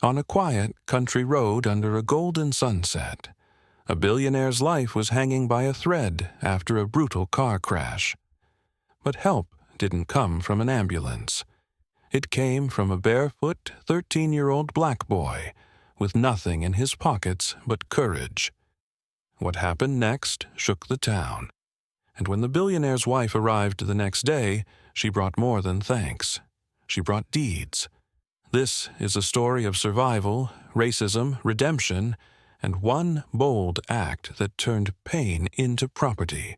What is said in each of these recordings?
On a quiet country road under a golden sunset, a billionaire's life was hanging by a thread after a brutal car crash. But help didn't come from an ambulance. It came from a barefoot 13-year-old black boy with nothing in his pockets but courage. What happened next shook the town, and when the billionaire's wife arrived the next day, she brought more than thanks. She brought deeds. This is a story of survival, racism, redemption, and one bold act that turned pain into property.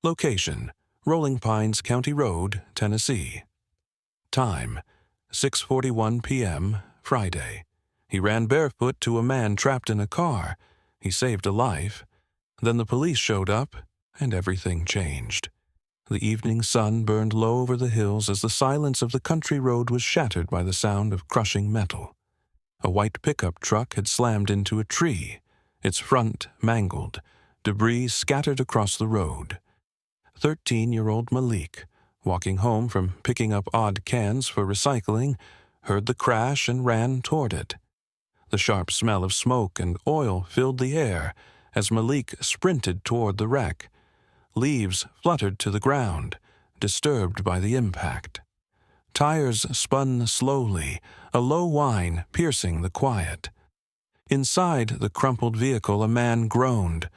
Location: Rolling Pines County Road, Tennessee. Time: 6:41 p.m., Friday. He ran barefoot to a man trapped in a car. He saved a life. Then the police showed up, and everything changed. The evening sun burned low over the hills as the silence of the country road was shattered by the sound of crushing metal. A white pickup truck had slammed into a tree, its front mangled, debris scattered across the road. 13-year-old Malik, walking home from picking up odd cans for recycling, heard the crash and ran toward it. The sharp smell of smoke and oil filled the air as Malik sprinted toward the wreck. Leaves fluttered to the ground, disturbed by the impact. Tires spun slowly, a low whine piercing the quiet. Inside the crumpled vehicle, a man groaned.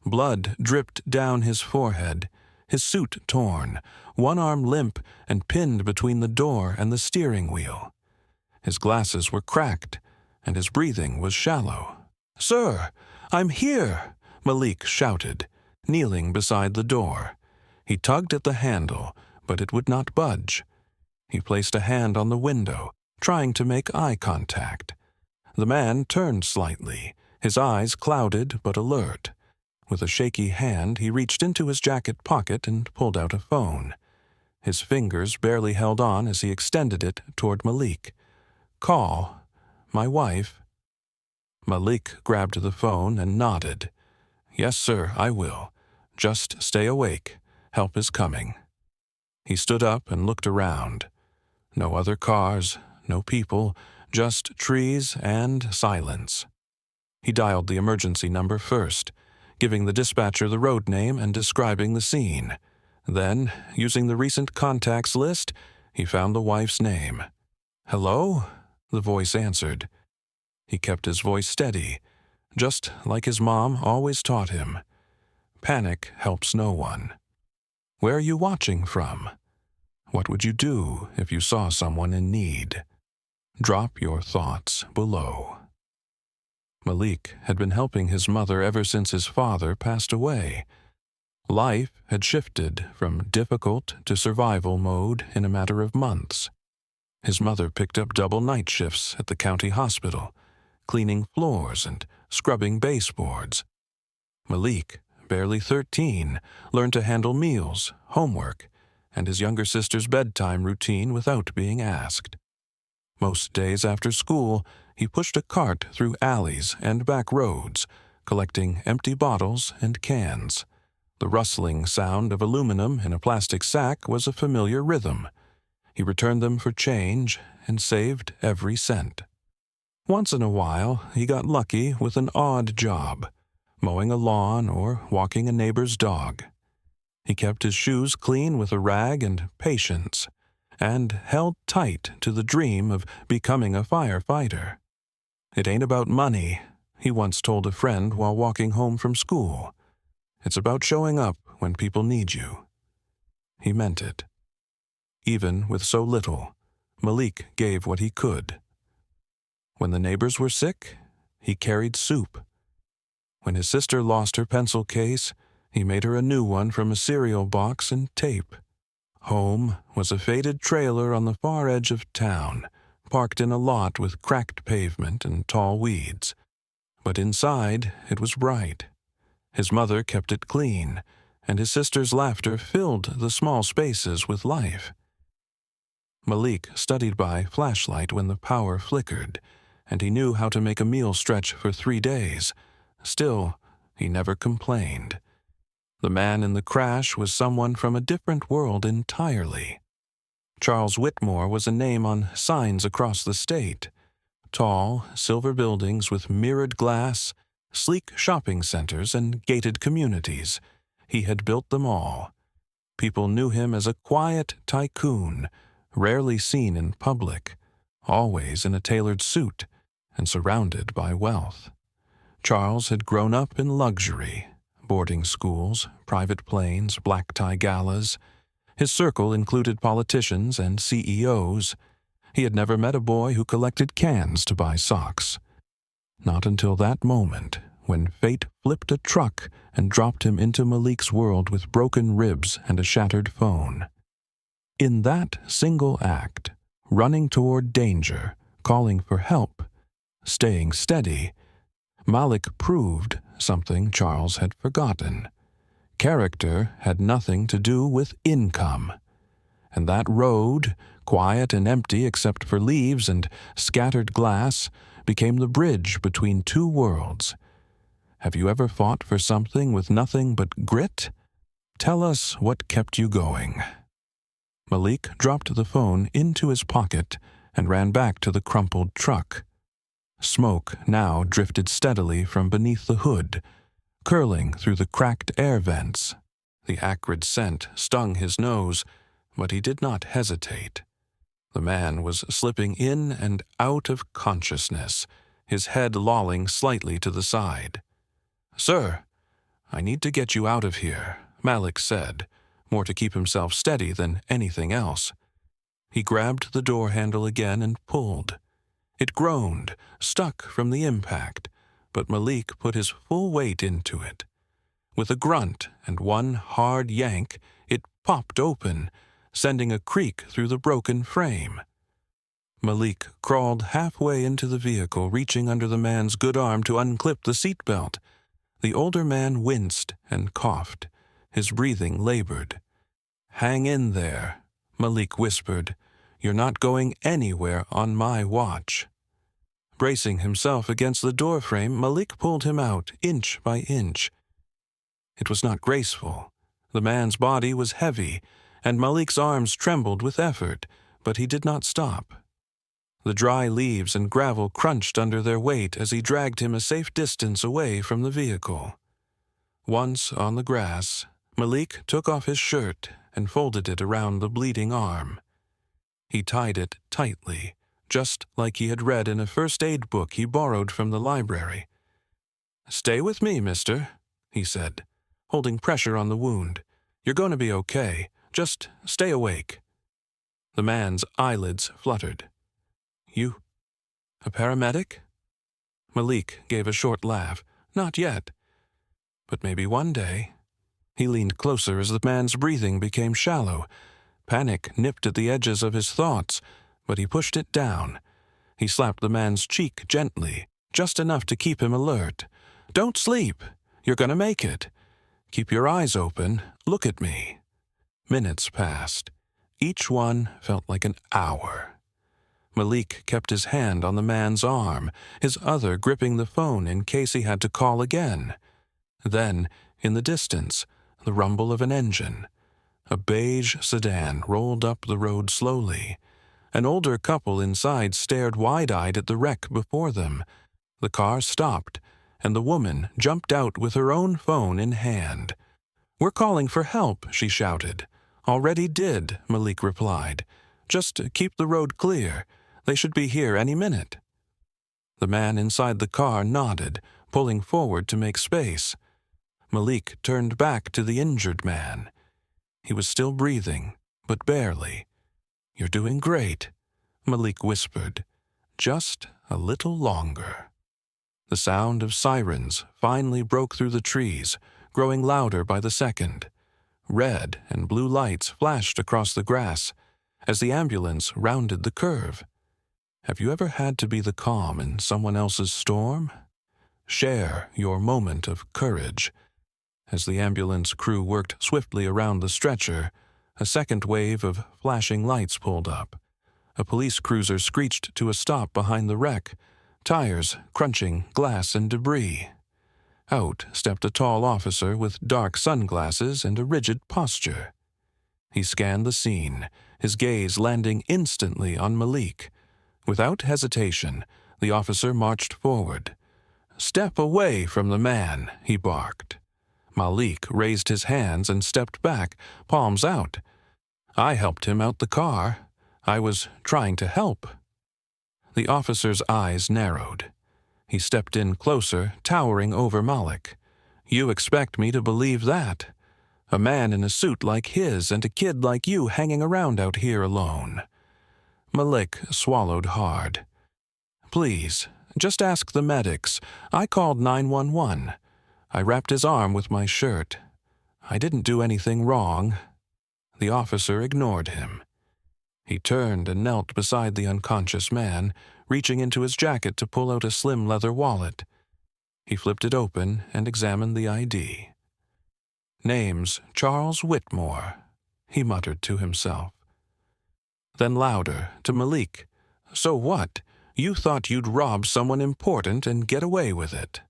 Blood dripped down his forehead, his suit torn, one arm limp and pinned between the door and the steering wheel. His glasses were cracked, and his breathing was shallow. "Sir, I'm here!" Malik shouted, kneeling beside the door. He tugged at the handle, but it would not budge. He placed a hand on the window, trying to make eye contact. The man turned slightly, his eyes clouded but alert. With a shaky hand, he reached into his jacket pocket and pulled out a phone. His fingers barely held on as he extended it toward Malik. "Call. My wife." Malik grabbed the phone and nodded. "Yes, sir, I will. Just stay awake. Help is coming." He stood up and looked around. No other cars, no people, just trees and silence. He dialed the emergency number first, giving the dispatcher the road name and describing the scene. Then, using the recent contacts list, he found the wife's name. "Hello?" the voice answered. He kept his voice steady, just like his mom always taught him. Panic helps no one. "Where are you watching from? What would you do if you saw someone in need?" Drop your thoughts below. Malik had been helping his mother ever since his father passed away. Life had shifted from difficult to survival mode in a matter of months. His mother picked up double night shifts at the county hospital, cleaning floors and scrubbing baseboards. Malik, barely 13, learned to handle meals, homework, and his younger sister's bedtime routine without being asked. Most days after school, he pushed a cart through alleys and back roads, collecting empty bottles and cans. The rustling sound of aluminum in a plastic sack was a familiar rhythm. He returned them for change and saved every cent. Once in a while, he got lucky with an odd job, mowing a lawn or walking a neighbor's dog. He kept his shoes clean with a rag and patience, and held tight to the dream of becoming a firefighter. "It ain't about money," he once told a friend while walking home from school. "It's about showing up when people need you." He meant it. Even with so little, Malik gave what he could. When the neighbors were sick, he carried soup. When his sister lost her pencil case, he made her a new one from a cereal box and tape. Home was a faded trailer on the far edge of town, parked in a lot with cracked pavement and tall weeds. But inside, it was bright. His mother kept it clean, and his sister's laughter filled the small spaces with life. Malik studied by flashlight when the power flickered, and he knew how to make a meal stretch for 3 days. Still, he never complained. The man in the crash was someone from a different world entirely. Charles Whitmore was a name on signs across the state. Tall, silver buildings with mirrored glass, sleek shopping centers, and gated communities. He had built them all. People knew him as a quiet tycoon, rarely seen in public, always in a tailored suit and surrounded by wealth. Charles had grown up in luxury, boarding schools, private planes, black-tie galas. His circle included politicians and CEOs. He had never met a boy who collected cans to buy socks. Not until that moment, when fate flipped a truck and dropped him into Malik's world with broken ribs and a shattered phone. In that single act, running toward danger, calling for help, staying steady, Malik proved something Charles had forgotten. Character had nothing to do with income. And that road, quiet and empty except for leaves and scattered glass, became the bridge between two worlds. Have you ever fought for something with nothing but grit? Tell us what kept you going. Malik dropped the phone into his pocket and ran back to the crumpled truck. Smoke now drifted steadily from beneath the hood, curling through the cracked air vents. The acrid scent stung his nose, but he did not hesitate. The man was slipping in and out of consciousness, his head lolling slightly to the side. "Sir, I need to get you out of here," Malik said, more to keep himself steady than anything else. He grabbed the door handle again and pulled. It groaned, stuck from the impact, but Malik put his full weight into it. With a grunt and one hard yank, it popped open, sending a creak through the broken frame. Malik crawled halfway into the vehicle, reaching under the man's good arm to unclip the seatbelt. The older man winced and coughed. His breathing labored. "Hang in there," Malik whispered. "You're not going anywhere on my watch." Bracing himself against the doorframe, Malik pulled him out, inch by inch. It was not graceful. The man's body was heavy, and Malik's arms trembled with effort, but he did not stop. The dry leaves and gravel crunched under their weight as he dragged him a safe distance away from the vehicle. Once on the grass, Malik took off his shirt and folded it around the bleeding arm. He tied it tightly, just like he had read in a first aid book he borrowed from the library. "Stay with me, mister," he said, holding pressure on the wound. "You're going to be okay. Just stay awake." The man's eyelids fluttered. "You, a paramedic?" Malik gave a short laugh. "Not yet. But maybe one day." He leaned closer as the man's breathing became shallow. Panic nipped at the edges of his thoughts, but he pushed it down. He slapped the man's cheek gently, just enough to keep him alert. "Don't sleep. You're going to make it. Keep your eyes open. Look at me." Minutes passed. Each one felt like an hour. Malik kept his hand on the man's arm, his other gripping the phone in case he had to call again. Then, in the distance, the rumble of an engine. A beige sedan rolled up the road slowly. An older couple inside stared wide-eyed at the wreck before them. The car stopped, and the woman jumped out with her own phone in hand. "We're calling for help," she shouted. "Already did," Malik replied. "Just keep the road clear. They should be here any minute." The man inside the car nodded, pulling forward to make space. Malik turned back to the injured man. He was still breathing, but barely. "You're doing great," Malik whispered. "Just a little longer." The sound of sirens finally broke through the trees, growing louder by the second. Red and blue lights flashed across the grass as the ambulance rounded the curve. Have you ever had to be the calm in someone else's storm? Share your moment of courage. As the ambulance crew worked swiftly around the stretcher, a second wave of flashing lights pulled up. A police cruiser screeched to a stop behind the wreck, tires crunching glass and debris. Out stepped a tall officer with dark sunglasses and a rigid posture. He scanned the scene, his gaze landing instantly on Malik. Without hesitation, The officer marched forward. "Step away from the man," he barked. Malik raised his hands and stepped back, palms out. "I helped him out the car. I was trying to help." The officer's eyes narrowed. He stepped in closer, towering over Malik. "You expect me to believe that? A man in a suit like his and a kid like you hanging around out here alone." Malik swallowed hard. "Please, just ask the medics. I called 911. I wrapped his arm with my shirt. I didn't do anything wrong." The officer ignored him. He turned and knelt beside the unconscious man, reaching into his jacket to pull out a slim leather wallet. He flipped it open and examined the ID. "Name's Charles Whitmore," he muttered to himself. Then louder, to Malik, "So what? You thought you'd rob someone important and get away with it."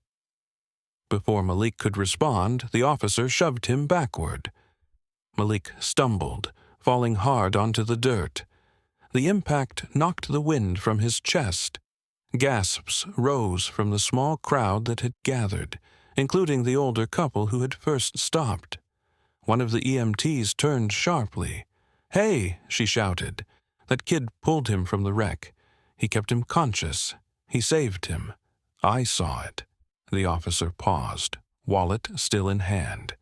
Before Malik could respond, the officer shoved him backward. Malik stumbled, falling hard onto the dirt. The impact knocked the wind from his chest. Gasps rose from the small crowd that had gathered, including the older couple who had first stopped. One of the EMTs turned sharply. "Hey!" she shouted. "That kid pulled him from the wreck. He kept him conscious. He saved him. I saw it." The officer paused, wallet still in hand.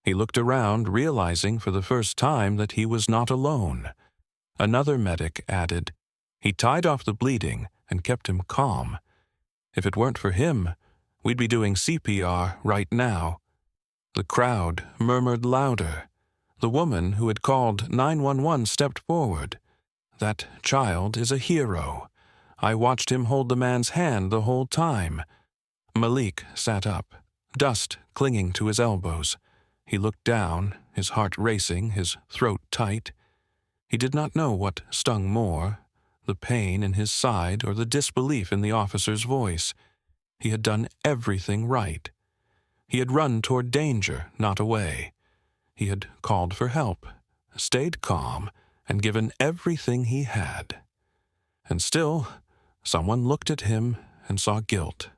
He looked around, realizing for the first time that he was not alone. Another medic added, "He tied off the bleeding and kept him calm. If it weren't for him, we'd be doing CPR right now." The crowd murmured louder. The woman who had called 911 stepped forward. "That child is a hero. I watched him hold the man's hand the whole time." Malik sat up, dust clinging to his elbows. He looked down, his heart racing, his throat tight. He did not know what stung more, the pain in his side or the disbelief in the officer's voice. He had done everything right. He had run toward danger, not away. He had called for help, stayed calm, and given everything he had. And still, someone looked at him and saw guilt.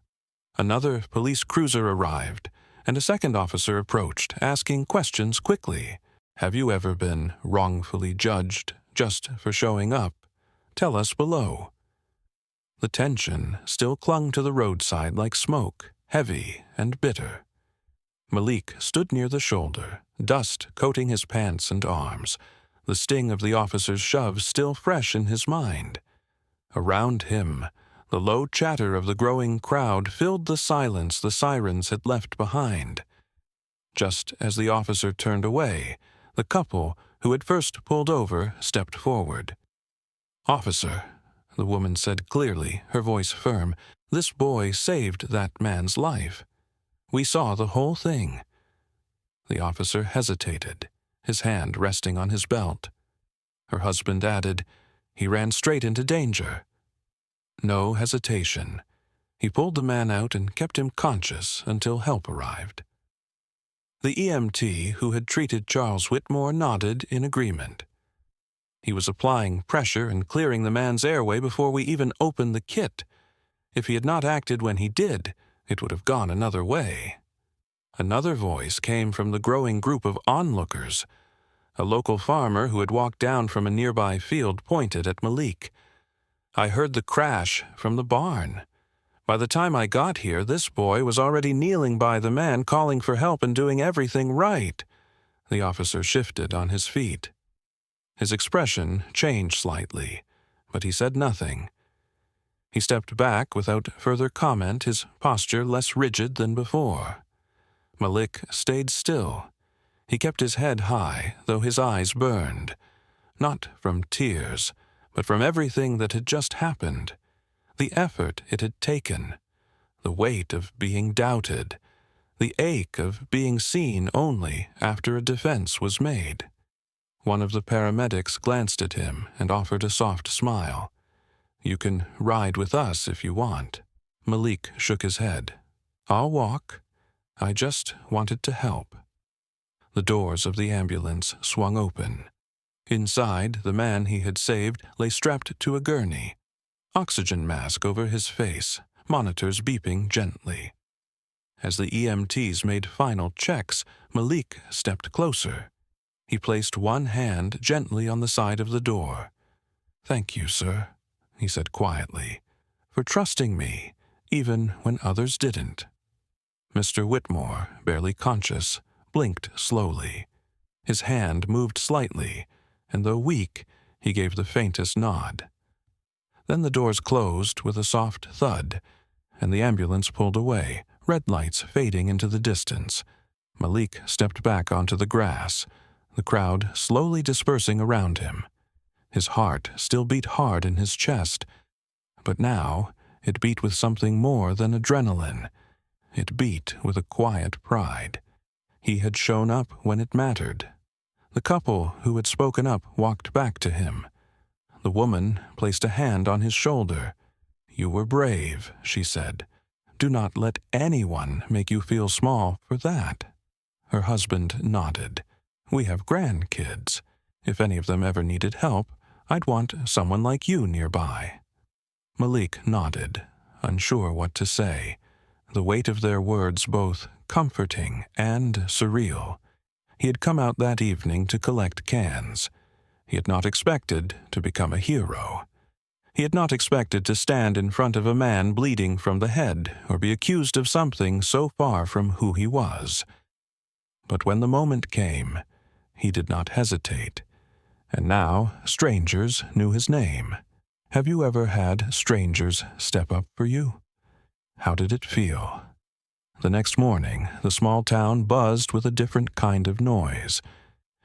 Another police cruiser arrived, and a second officer approached, asking questions quickly. "Have you ever been wrongfully judged just for showing up? Tell us below." The tension still clung to the roadside like smoke, heavy and bitter. Malik stood near the shoulder, dust coating his pants and arms, the sting of the officer's shove still fresh in his mind. Around him, the low chatter of the growing crowd filled the silence the sirens had left behind. Just as the officer turned away, the couple who had first pulled over stepped forward. "Officer," the woman said clearly, her voice firm, "this boy saved that man's life. We saw the whole thing." The officer hesitated, his hand resting on his belt. Her husband added, "He ran straight into danger." No hesitation. He pulled the man out and kept him conscious until help arrived. The EMT who had treated Charles Whitmore nodded in agreement. He was applying pressure and clearing the man's airway before we even opened the kit. If he had not acted when he did, it would have gone another way. Another voice came from the growing group of onlookers. A local farmer who had walked down from a nearby field pointed at Malik. "I heard the crash from the barn. By the time I got here, this boy was already kneeling by the man, calling for help and doing everything right." The officer shifted on his feet. His expression changed slightly, but he said nothing. He stepped back without further comment, his posture less rigid than before. Malik stayed still. He kept his head high, though his eyes burned. Not from tears, but from everything that had just happened. The effort it had taken, the weight of being doubted, the ache of being seen only after a defense was made. One of the paramedics glanced at him and offered a soft smile. "You can ride with us if you want." Malik shook his head. "I'll walk. I just wanted to help." The doors of the ambulance swung open. Inside, the man he had saved lay strapped to a gurney. oxygen mask over his face, monitors beeping gently. As the EMTs made final checks, Malik stepped closer. He placed one hand gently on the side of the door. "Thank you, sir," he said quietly, "for trusting me, even when others didn't." Mr. Whitmore, barely conscious, blinked slowly. His hand moved slightly, and though weak, he gave the faintest nod. Then the doors closed with a soft thud, and the ambulance pulled away, red lights fading into the distance. Malik stepped back onto the grass, the crowd slowly dispersing around him. His heart still beat hard in his chest, but now it beat with something more than adrenaline. It beat with a quiet pride. He had shown up when it mattered. The couple who had spoken up walked back to him. The woman placed a hand on his shoulder. "You were brave," she said. "Do not let anyone make you feel small for that." Her husband nodded. "We have grandkids. If any of them ever needed help, I'd want someone like you nearby." Malik nodded, unsure what to say, the weight of their words both comforting and surreal. He had come out that evening to collect cans. He had not expected to become a hero. He had not expected to stand in front of a man bleeding from the head or be accused of something so far from who he was. But when the moment came, he did not hesitate. And now strangers knew his name. Have you ever had strangers step up for you? How did it feel? The next morning, the small town buzzed with a different kind of noise.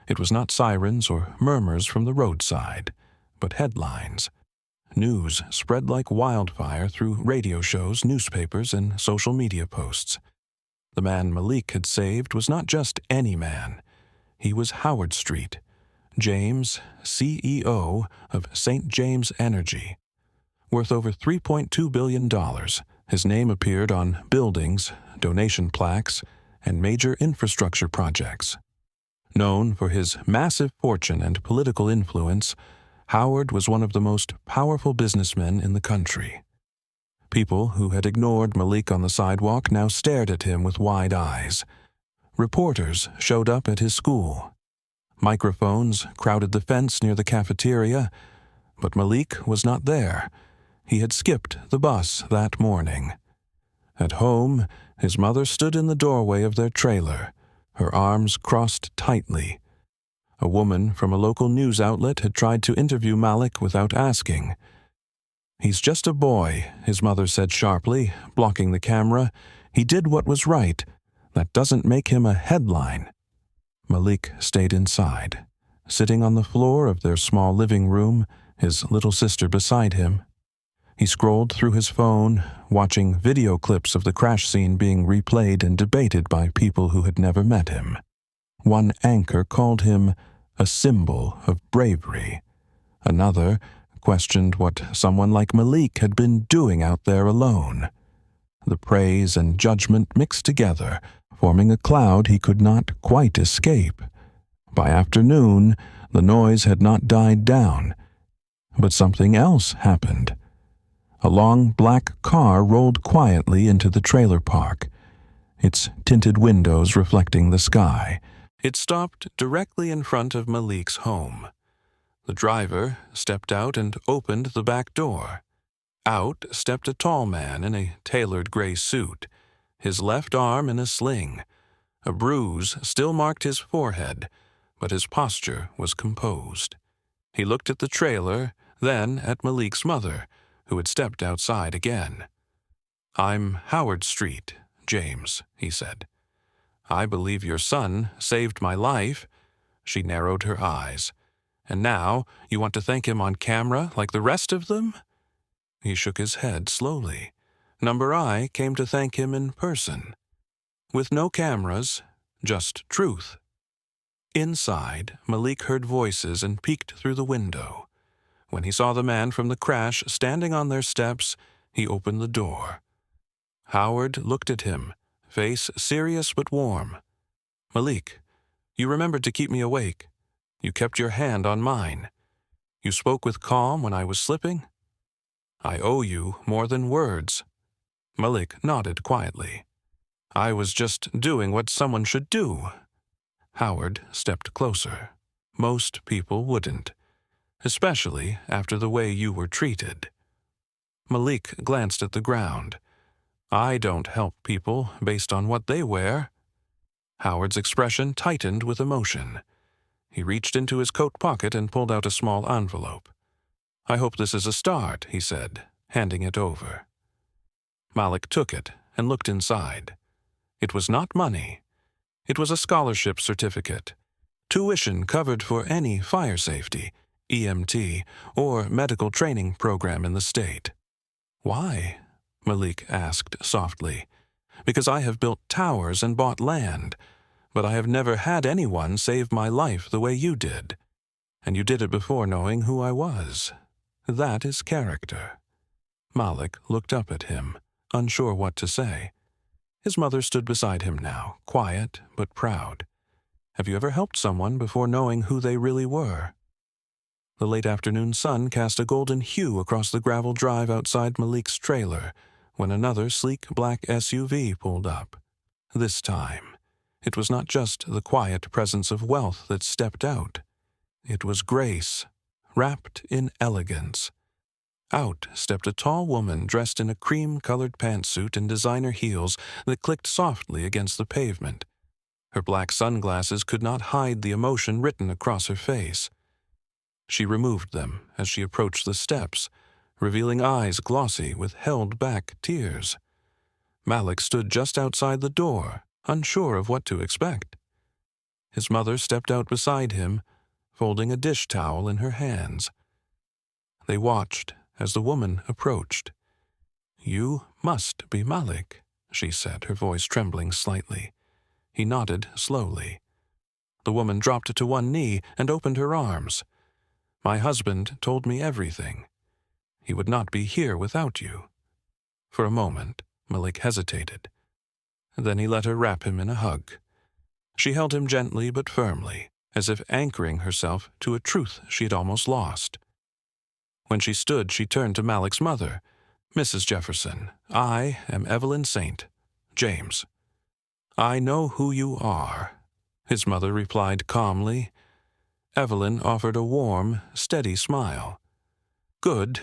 It was not sirens or murmurs from the roadside, but headlines. News spread like wildfire through radio shows, newspapers, and social media posts. The man Malik had saved was not just any man. He was Howard Street, James, CEO of St. James Energy. Worth over $3.2 billion, his name appeared on buildings, donation plaques, and major infrastructure projects. Known for his massive fortune and political influence, Howard was one of the most powerful businessmen in the country. People who had ignored Malik on the sidewalk now stared at him with wide eyes. Reporters showed up at his school. Microphones crowded the fence near the cafeteria, but Malik was not there. He had skipped the bus that morning. At home, his mother stood in the doorway of their trailer, her arms crossed tightly. A woman from a local news outlet had tried to interview Malik without asking. "He's just a boy," his mother said sharply, blocking the camera. "He did what was right. That doesn't make him a headline." Malik stayed inside, sitting on the floor of their small living room, his little sister beside him. He scrolled through his phone, watching video clips of the crash scene being replayed and debated by people who had never met him. One anchor called him a symbol of bravery. Another questioned what someone like Malik had been doing out there alone. The praise and judgment mixed together, forming a cloud he could not quite escape. By afternoon, the noise had not died down, but something else happened. A long black car rolled quietly into the trailer park, its tinted windows reflecting the sky. It stopped directly in front of Malik's home. The driver stepped out and opened the back door. Out stepped a tall man in a tailored gray suit, his left arm in a sling. A bruise still marked his forehead, but his posture was composed. He looked at the trailer, then at Malik's mother, who had stepped outside again. "I'm Howard Street, James," he said. "I believe your son saved my life." She narrowed her eyes. "And now you want to thank him on camera like the rest of them?" He shook his head slowly. Number I came to thank him in person. With no cameras, just truth. Inside, Malik heard voices and peeked through the window. When he saw the man from the crash standing on their steps, he opened the door. Howard looked at him, face serious but warm. "Malik, you remembered to keep me awake. You kept your hand on mine. You spoke with calm when I was slipping." I owe you more than words. Malik nodded quietly. I was just doing what someone should do. Howard stepped closer. Most people wouldn't, especially after the way you were treated. Malik glanced at the ground. I don't help people based on what they wear. Howard's expression tightened with emotion. He reached into his coat pocket and pulled out a small envelope. I hope this is a start, he said, handing it over. Malik took it and looked inside. It was not money. It was a scholarship certificate. Tuition covered for any fire safety, EMT, or medical training program in the state. Why? Malik asked softly. Because I have built towers and bought land, but I have never had anyone save my life the way you did. And you did it before knowing who I was. That is character. Malik looked up at him, unsure what to say. His mother stood beside him now, quiet but proud. Have you ever helped someone before knowing who they really were? The late afternoon sun cast a golden hue across the gravel drive outside Malik's trailer when another sleek black SUV pulled up. This time, it was not just the quiet presence of wealth that stepped out. It was grace, wrapped in elegance. Out stepped a tall woman dressed in a cream-colored pantsuit and designer heels that clicked softly against the pavement. Her black sunglasses could not hide the emotion written across her face. She removed them as she approached the steps, revealing eyes glossy with held-back tears. Malik stood just outside the door, unsure of what to expect. His mother stepped out beside him, folding a dish towel in her hands. They watched as the woman approached. You must be Malik, she said, her voice trembling slightly. He nodded slowly. The woman dropped to one knee and opened her arms. My husband told me everything. He would not be here without you. For a moment, Malik hesitated. Then he let her wrap him in a hug. She held him gently but firmly, as if anchoring herself to a truth she had almost lost. When she stood, she turned to Malik's mother. Mrs. Jefferson, I am Evelyn St. James. I know who you are, his mother replied calmly. Evelyn offered a warm, steady smile. Good,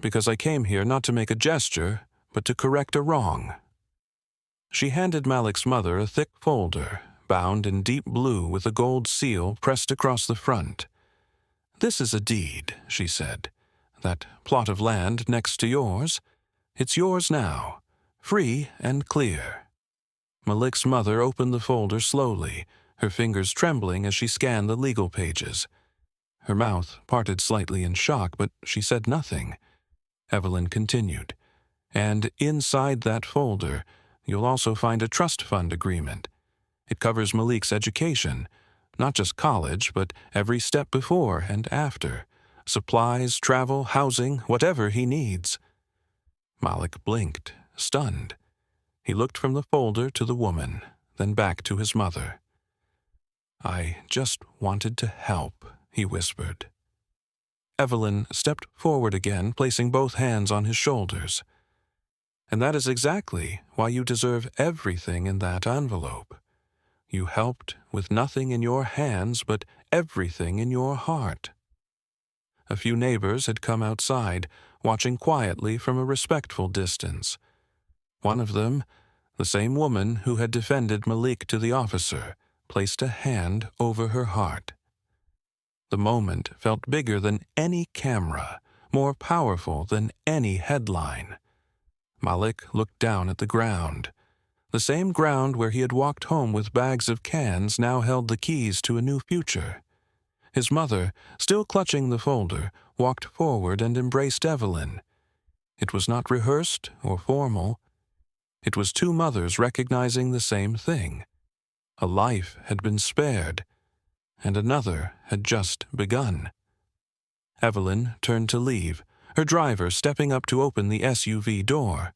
because I came here not to make a gesture, but to correct a wrong. She handed Malik's mother a thick folder, bound in deep blue with a gold seal pressed across the front. This is a deed, she said. That plot of land next to yours, it's yours now, free and clear. Malik's mother opened the folder slowly, her fingers trembling as she scanned the legal pages. Her mouth parted slightly in shock, but she said nothing. Evelyn continued, and inside that folder, you'll also find a trust fund agreement. It covers Malik's education, not just college, but every step before and after. Supplies, travel, housing, whatever he needs. Malik blinked, stunned. He looked from the folder to the woman, then back to his mother. I just wanted to help, he whispered. Evelyn stepped forward again, placing both hands on his shoulders. And that is exactly why you deserve everything in that envelope. You helped with nothing in your hands, but everything in your heart. A few neighbors had come outside, watching quietly from a respectful distance. One of them, the same woman who had defended Malik to the officer, placed a hand over her heart. The moment felt bigger than any camera, more powerful than any headline. Malik looked down at the ground. The same ground where he had walked home with bags of cans now held the keys to a new future. His mother, still clutching the folder, walked forward and embraced Evelyn. It was not rehearsed or formal. It was two mothers recognizing the same thing. A life had been spared, and another had just begun. Evelyn turned to leave, her driver stepping up to open the SUV door.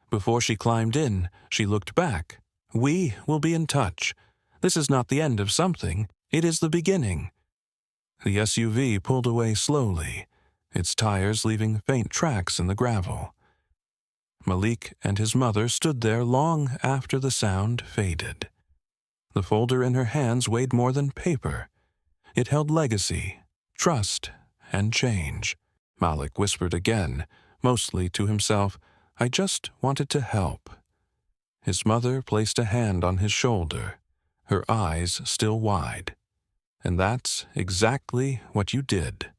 Before she climbed in, she looked back. We will be in touch. This is not the end of something. It is the beginning. The SUV pulled away slowly, its tires leaving faint tracks in the gravel. Malik and his mother stood there long after the sound faded. The folder in her hands weighed more than paper. It held legacy, trust, and change. Malik whispered again, mostly to himself, "I just wanted to help." His mother placed a hand on his shoulder, her eyes still wide. "And that's exactly what you did.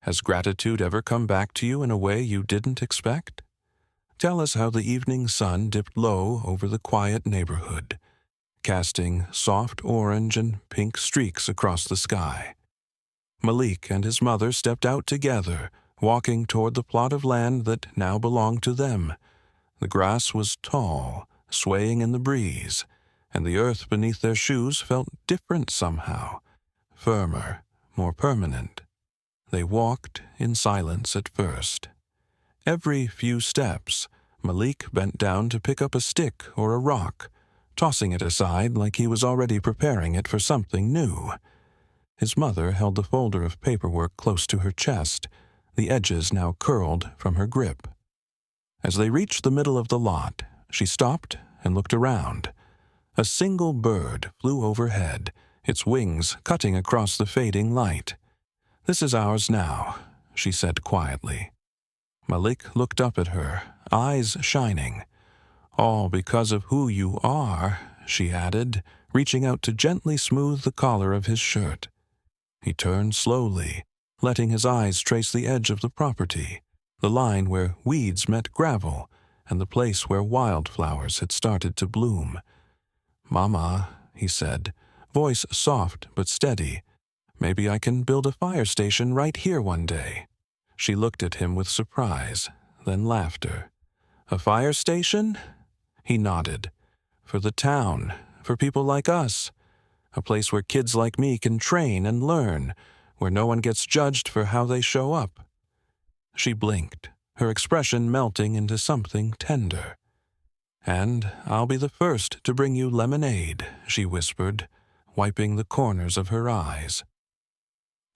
Has gratitude ever come back to you in a way you didn't expect? Tell us how the evening sun dipped low over the quiet neighborhood, casting soft orange and pink streaks across the sky." Malik and his mother stepped out together, walking toward the plot of land that now belonged to them. The grass was tall, swaying in the breeze, and the earth beneath their shoes felt different somehow, firmer, more permanent. They walked in silence at first. Every few steps, Malik bent down to pick up a stick or a rock, tossing it aside like he was already preparing it for something new. His mother held the folder of paperwork close to her chest, the edges now curled from her grip. As they reached the middle of the lot, she stopped and looked around. A single bird flew overhead, its wings cutting across the fading light. "This is ours now," she said quietly. Malik looked up at her, eyes shining. "All because of who you are," she added, reaching out to gently smooth the collar of his shirt. He turned slowly, letting his eyes trace the edge of the property, the line where weeds met gravel, and the place where wildflowers had started to bloom. "Mama," he said, voice soft but steady, "maybe I can build a fire station right here one day." She looked at him with surprise, then laughter. "A fire station?" He nodded. "For the town, for people like us. A place where kids like me can train and learn, where no one gets judged for how they show up." She blinked, her expression melting into something tender. "And I'll be the first to bring you lemonade," she whispered, wiping the corners of her eyes.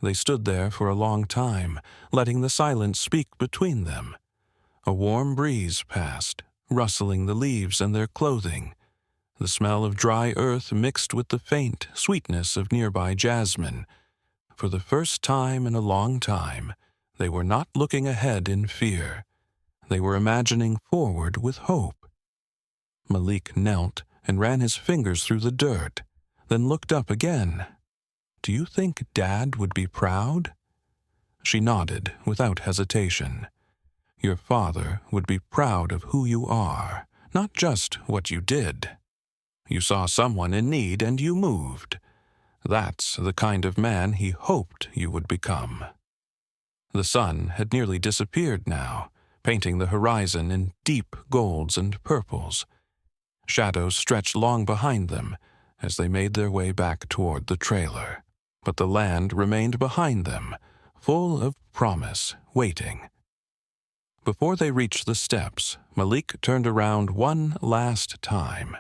They stood there for a long time, letting the silence speak between them. A warm breeze passed, rustling the leaves and their clothing. The smell of dry earth mixed with the faint sweetness of nearby jasmine. For the first time in a long time, they were not looking ahead in fear. They were imagining forward with hope. Malik knelt and ran his fingers through the dirt, then looked up again. "Do you think Dad would be proud?" She nodded without hesitation. "Your father would be proud of who you are, not just what you did. You saw someone in need and you moved. That's the kind of man he hoped you would become." The sun had nearly disappeared now, painting the horizon in deep golds and purples. Shadows stretched long behind them as they made their way back toward the trailer. But the land remained behind them, full of promise, waiting. Before they reached the steps, Malik turned around one last time.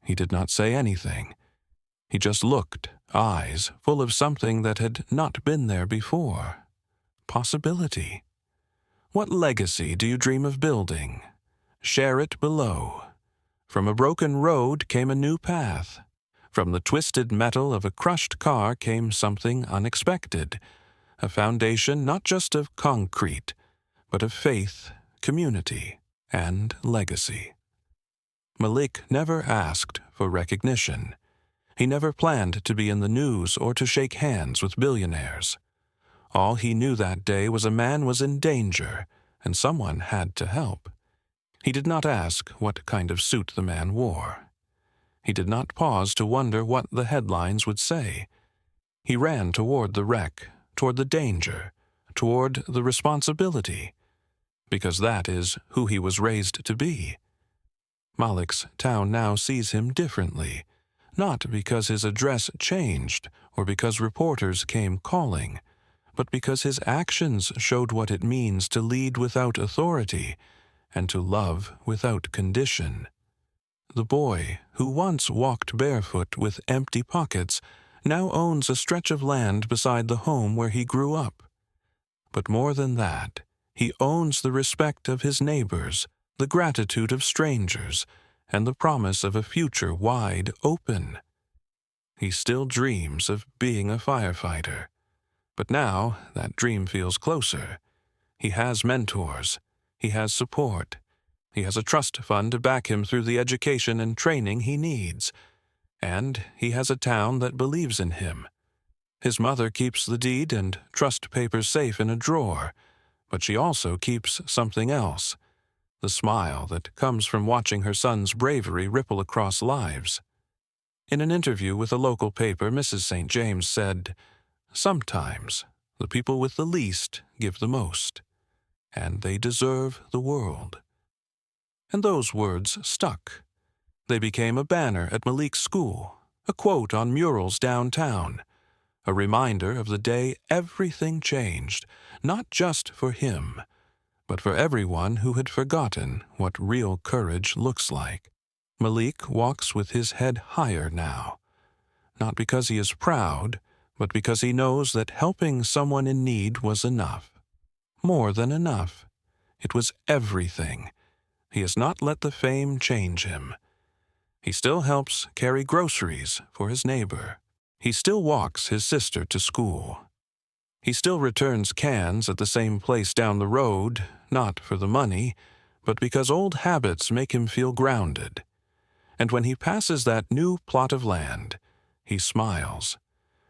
He did not say anything. He just looked, eyes full of something that had not been there before. Possibility. What legacy do you dream of building? Share it below. From a broken road came a new path. From the twisted metal of a crushed car came something unexpected, a foundation not just of concrete, but of faith, community, and legacy. Malik never asked for recognition. He never planned to be in the news or to shake hands with billionaires. All he knew that day was a man was in danger, and someone had to help. He did not ask what kind of suit the man wore. He did not pause to wonder what the headlines would say. He ran toward the wreck, toward the danger, toward the responsibility, because that is who he was raised to be. Malik's town now sees him differently, not because his address changed or because reporters came calling, but because his actions showed what it means to lead without authority and to love without condition. The boy, who once walked barefoot with empty pockets, now owns a stretch of land beside the home where he grew up. But more than that, he owns the respect of his neighbors, the gratitude of strangers, and the promise of a future wide open. He still dreams of being a firefighter. But now that dream feels closer. He has mentors. He has support. He has a trust fund to back him through the education and training he needs. And he has a town that believes in him. His mother keeps the deed and trust papers safe in a drawer, but she also keeps something else, the smile that comes from watching her son's bravery ripple across lives. In an interview with a local paper, Mrs. St. James said, "Sometimes the people with the least give the most, and they deserve the world." And those words stuck. They became a banner at Malik's school, a quote on murals downtown, a reminder of the day everything changed, not just for him, but for everyone who had forgotten what real courage looks like. Malik walks with his head higher now, not because he is proud, but because he knows that helping someone in need was enough. More than enough. It was everything. He has not let the fame change him. He still helps carry groceries for his neighbor. He still walks his sister to school. He still returns cans at the same place down the road, not for the money, but because old habits make him feel grounded. And when he passes that new plot of land, he smiles,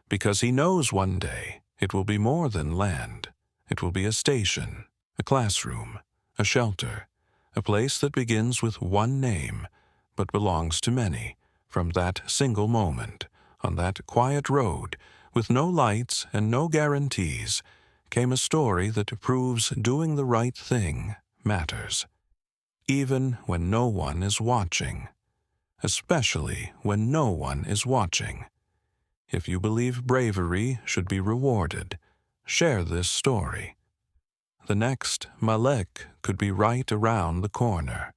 because he knows one day it will be more than land. It will be a station, a classroom, a shelter, a place that begins with one name, but belongs to many, from that single moment, on that quiet road, with no lights and no guarantees, came a story that proves doing the right thing matters, even when no one is watching, especially when no one is watching. If you believe bravery should be rewarded, share this story. The next Malek could be right around the corner.